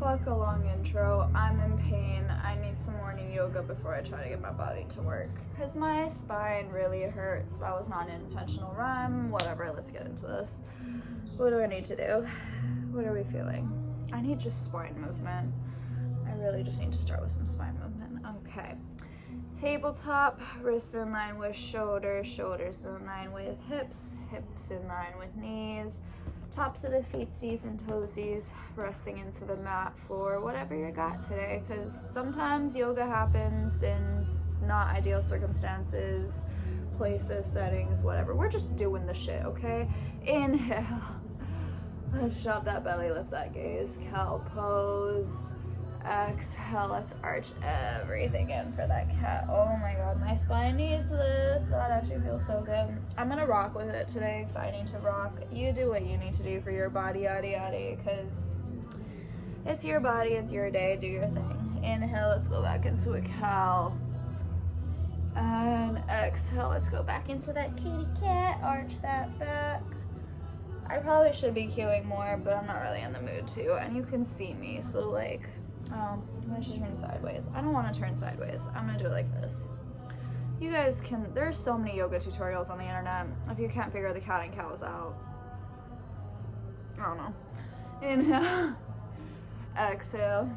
Fuck a long intro. I'm in pain. I need some morning yoga before I try to get my body to work. Because my spine really hurts. That was not an intentional rhyme. Whatever, let's get into this. What do I need to do? What are we feeling? I need just spine movement. I really just need to start with some spine movement. Okay. Tabletop, wrists in line with shoulders, shoulders in line with hips, hips in line with knees. Tops of the feetsies and toesies resting into the mat floor, whatever you got today, because sometimes yoga happens in not ideal circumstances, places, settings, whatever. We're just doing the shit, okay? Inhale. Let's shove that belly, lift that gaze, cow pose. Exhale, let's arch everything in for that cat. Oh my god, my spine needs this. That actually feels so good. I'm gonna rock with it today because I need to rock. You do what you need to do for your body, yada yada, because it's your body, it's your day, do your thing. Inhale, let's go back into a cow. And exhale, let's go back into that kitty cat, arch that back. I probably should be cueing more, but I'm not really in the mood to, and you can see me, so like, I should turn sideways. I don't want to turn sideways. I'm gonna do it like this. You guys can, there's so many yoga tutorials on the internet. If you can't figure the cat and cows out, I don't know. Inhale, exhale.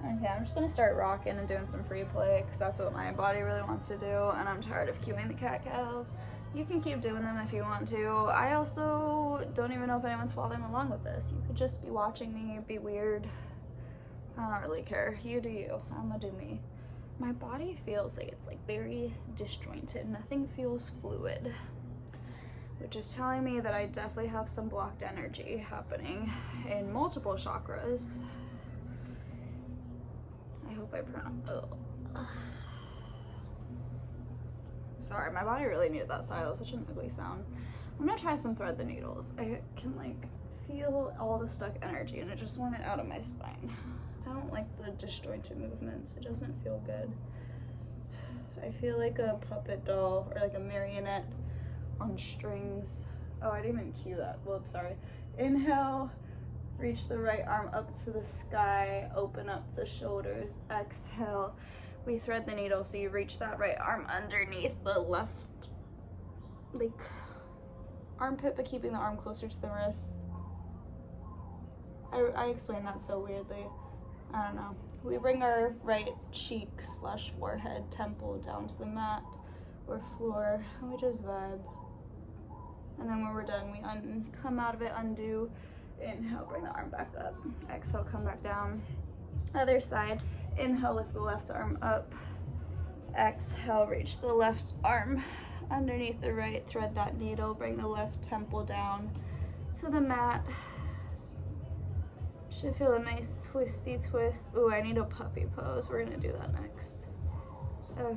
Okay, I'm just gonna start rocking and doing some free play because that's what my body really wants to do, and I'm tired of cueing the cat cows. You can keep doing them if you want to. I also don't even know if anyone's following along with this. You could just be watching me, be weird. I don't really care. You do you. I'm gonna do me. My body feels like it's like very disjointed. Nothing feels fluid, which is telling me that I definitely have some blocked energy happening in multiple chakras. I hope I pronounce. Sorry, my body really needed that sigh. That was such an ugly sound. I'm gonna try some thread the needles. I can like feel all the stuck energy and I just want it out of my spine. I don't like the disjointed movements. It doesn't feel good. I feel like a puppet doll or like a marionette on strings. Oh, I didn't even cue that. Whoops, sorry. Inhale, reach the right arm up to the sky, open up the shoulders. Exhale. We thread the needle, so you reach that right arm underneath the left, like, armpit, but keeping the arm closer to the wrist. I explained that so weirdly. I don't know. We bring our right cheek / forehead, temple down to the mat or floor, and we just vibe. And then when we're done, we come out of it, undo. Inhale, bring the arm back up. Exhale, come back down. Other side. Inhale, lift the left arm up. Exhale, reach the left arm underneath the right, thread that needle, bring the left temple down to the mat. Should feel a nice twisty twist. Ooh, I need a puppy pose. We're gonna do that next. Okay.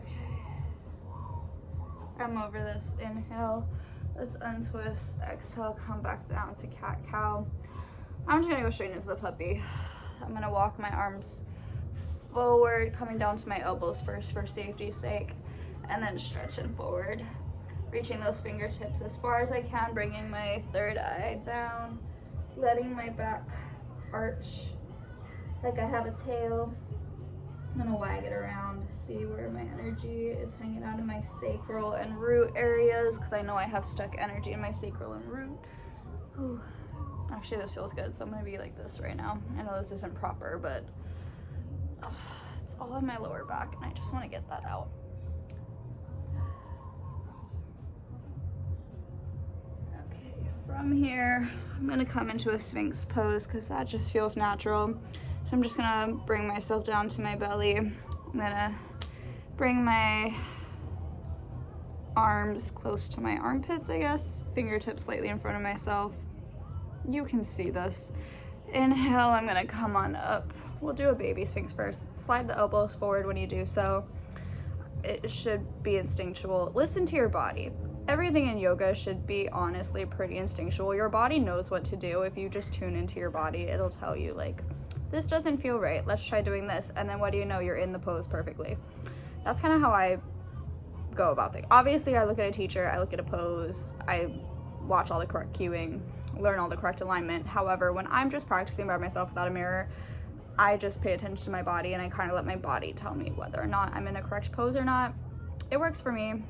I'm over this. Inhale, let's untwist. Exhale, come back down to cat-cow. I'm just gonna go straight into the puppy. I'm gonna walk my arms forward, coming down to my elbows first for safety's sake, and then stretching forward, reaching those fingertips as far as I can, bringing my third eye down, letting my back arch like I have a tail. I'm gonna wag it around, see where my energy is hanging out in my sacral and root areas, because I know I have stuck energy in my sacral and root. Ooh. Actually, this feels good, so I'm gonna be like this right now. I know this isn't proper, but it's all in my lower back and I just want to get that out. Okay, from here, I'm going to come into a Sphinx pose because that just feels natural. So I'm just going to bring myself down to my belly. I'm going to bring my arms close to my armpits, I guess. Fingertips slightly in front of myself. You can see this. Inhale, I'm going to come on up. We'll do a baby Sphinx first. Slide the elbows forward when you do so. It should be instinctual. Listen to your body. Everything in yoga should be honestly pretty instinctual. Your body knows what to do. If you just tune into your body, it'll tell you like, this doesn't feel right. Let's try doing this. And then what do you know? You're in the pose perfectly. That's kind of how I go about things. Obviously, I look at a teacher, I look at a pose, I watch all the correct cueing, learn all the correct alignment. However, when I'm just practicing by myself without a mirror, I just pay attention to my body and I kind of let my body tell me whether or not I'm in a correct pose or not. It works for me.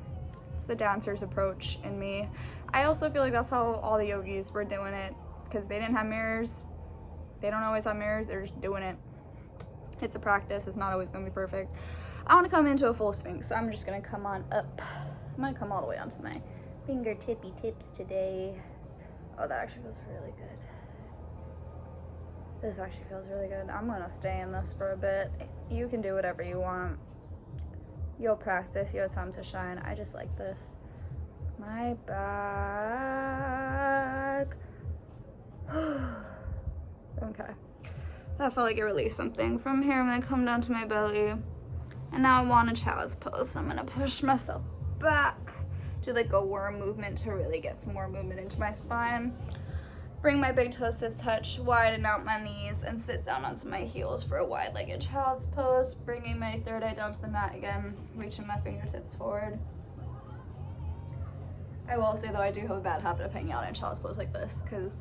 It's the dancer's approach in me. I also feel like that's how all the yogis were doing it, because they didn't have mirrors. They don't always have mirrors, they're just doing it. It's a practice, it's not always gonna be perfect. I wanna come into a full sphinx, so I'm just gonna come on up. I'm gonna come all the way onto my fingertippy tips today. Oh, that actually feels really good. This actually feels really good. I'm gonna stay in this for a bit. You can do whatever you want. You'll practice, your time to shine. I just like this. My back. Okay. That felt like it released something. From here, I'm gonna come down to my belly. And now I want a child's pose, so I'm gonna push myself back. Do like a worm movement to really get some more movement into my spine. Bring my big toes to touch, widen out my knees, and sit down onto my heels for a wide-legged child's pose. Bringing my third eye down to the mat again, reaching my fingertips forward. I will say though, I do have a bad habit of hanging out in child's pose like this, because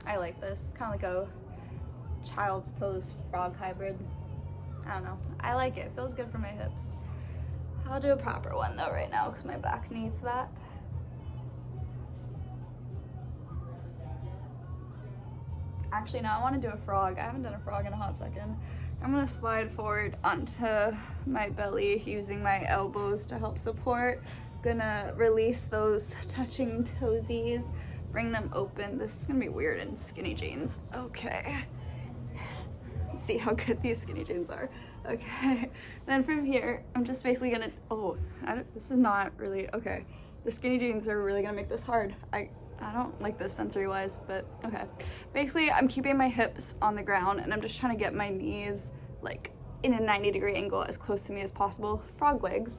I like this. Kind of like a child's pose frog hybrid. I don't know. I like it. It feels good for my hips. I'll do a proper one though right now, because my back needs that. Actually, no, I want to do a frog. I haven't done a frog in a hot second. I'm going to slide forward onto my belly using my elbows to help support. Gonna release those touching toesies, bring them open. This is gonna be weird in skinny jeans. Okay. Let's see how good these skinny jeans are. Okay. Then from here, I'm just basically gonna, this is not really, okay. The skinny jeans are really gonna make this hard. I don't like this sensory wise, but okay. Basically, I'm keeping my hips on the ground and I'm just trying to get my knees like in a 90-degree angle as close to me as possible. Frog legs.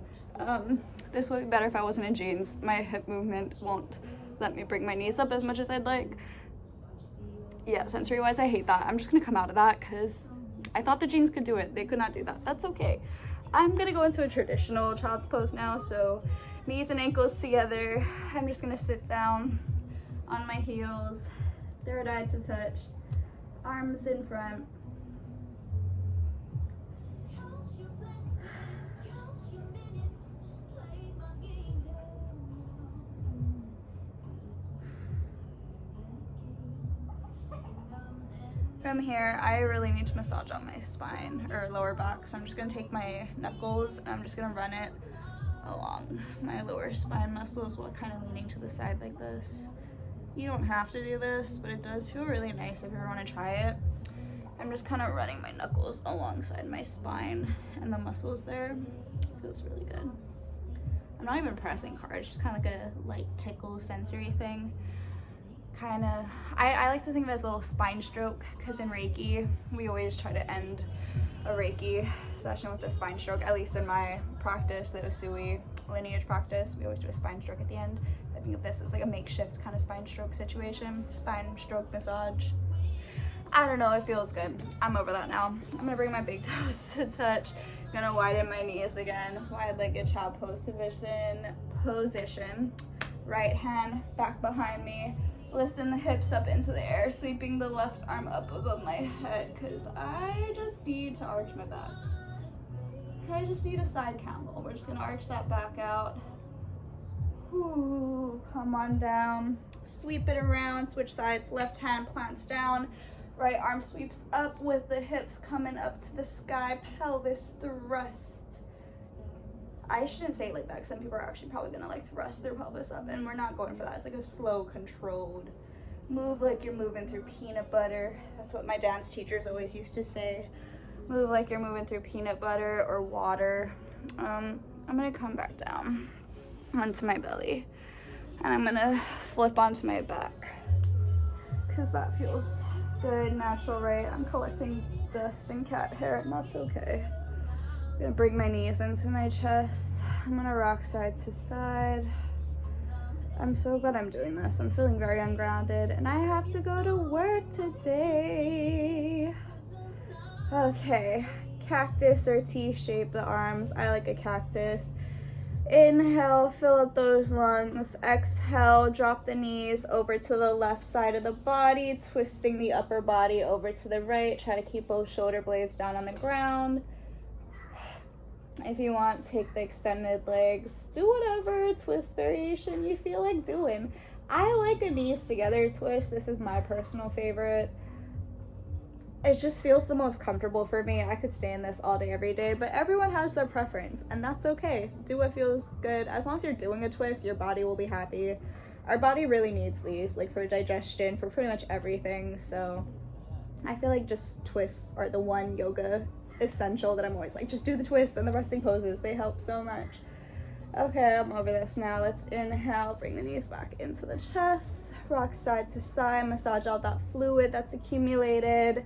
This would be better if I wasn't in jeans. My hip movement won't let me bring my knees up as much as I'd like. Yeah, sensory wise, I hate that. I'm just gonna come out of that because I thought the jeans could do it. They could not do that. That's okay. I'm gonna go into a traditional child's pose now. So knees and ankles together. I'm just gonna sit down on my heels, third eye to touch, arms in front. From here, I really need to massage on my spine or lower back, so I'm just gonna take my knuckles and I'm just gonna run it along my lower spine muscles while kind of leaning to the side like this. You don't have to do this, but it does feel really nice if you ever want to try it. I'm just kind of running my knuckles alongside my spine and the muscles there. It feels really good. I'm not even pressing hard, it's just kind of like a light tickle sensory thing. Kind of, I like to think of it as a little spine stroke, because in Reiki, we always try to end a Reiki session with a spine stroke, at least in my practice, the Usui lineage practice. We always do a spine stroke at the end. I think of this as like a makeshift kind of spine stroke situation, spine stroke massage. I don't know, it feels good. I'm over that now. I'm gonna bring my big toes to touch. I'm gonna widen my knees again, wide-legged child pose position. Right hand back behind me. Lifting the hips up into the air, sweeping the left arm up above my head, because I just need to arch my back. I just need a side camel. We're just gonna arch that back out. Ooh, come on down. Sweep it around, switch sides. Left hand plants down. Right arm sweeps up with the hips coming up to the sky, pelvis thrust. I shouldn't say it like that, because some people are actually probably gonna like thrust their pelvis up, and we're not going for that. It's like a slow, controlled move, like you're moving through peanut butter. That's what my dance teachers always used to say. Move like you're moving through peanut butter or water. I'm gonna come back down onto my belly, and I'm gonna flip onto my back, because that feels good, natural, right? I'm collecting dust and cat hair, and that's okay. I'm gonna bring my knees into my chest. I'm gonna rock side to side. I'm so glad I'm doing this. I'm feeling very ungrounded, and I have to go to work today. Okay, cactus or T-shape the arms. I like a cactus. Inhale, fill up those lungs. Exhale, drop the knees over to the left side of the body, twisting the upper body over to the right. Try to keep both shoulder blades down on the ground. If you want, take the extended legs. Do whatever twist variation you feel like doing. I like a knees together twist. This is my personal favorite. It just feels the most comfortable for me. I could stay in this all day, every day, but everyone has their preference, and that's okay. Do what feels good. As long as you're doing a twist, your body will be happy. Our body really needs these, like for digestion, for pretty much everything. So I feel like just twists are the one yoga essential that I'm always like, just do the twists and the resting poses. They help so much. Okay, I'm over this now. Let's inhale, bring the knees back into the chest, rock side to side, massage out that fluid that's accumulated.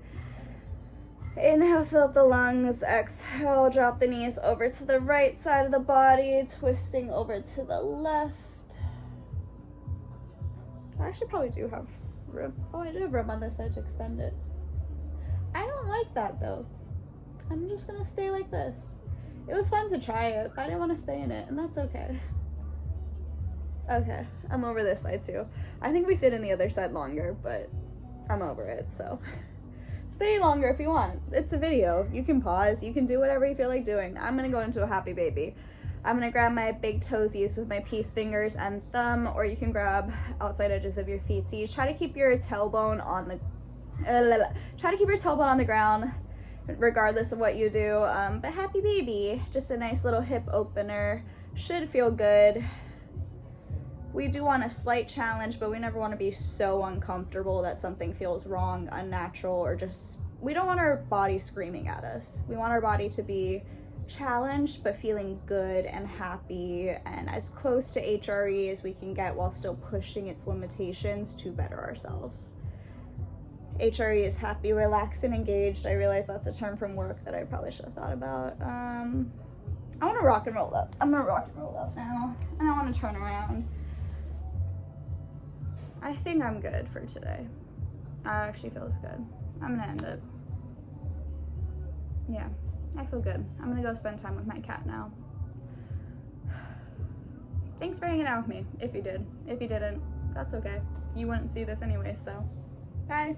Inhale, fill up the lungs. Exhale, drop the knees over to the right side of the body, twisting over to the left. I actually probably do have room. Oh, I do have room on this side to extend it. I don't like that though. I'm just gonna stay like this. It was fun to try it, but I didn't want to stay in it, and that's okay. Okay, I'm over this side too. I think we stayed in the other side longer, but I'm over it, so. Stay longer if you want. It's a video. You can pause. You can do whatever you feel like doing. I'm gonna go into a happy baby. I'm gonna grab my big toesies with my peace fingers and thumb, or you can grab outside edges of your feetsies. Try to keep your tailbone on the ground, regardless of what you do. But happy baby, just a nice little hip opener. Should feel good. We do want a slight challenge, but we never want to be so uncomfortable that something feels wrong, unnatural, or just, we don't want our body screaming at us. We want our body to be challenged, but feeling good and happy and as close to HRE as we can get while still pushing its limitations to better ourselves. HRE is happy, relaxed, and engaged. I realize that's a term from work that I probably should have thought about. I want to rock and roll up. I'm going to rock and roll up now, and I want to turn around. I think I'm good for today. That actually feels good. I'm gonna end it. Yeah, I feel good. I'm gonna go spend time with my cat now. Thanks for hanging out with me, if you did. If you didn't, that's okay. You wouldn't see this anyway, so bye.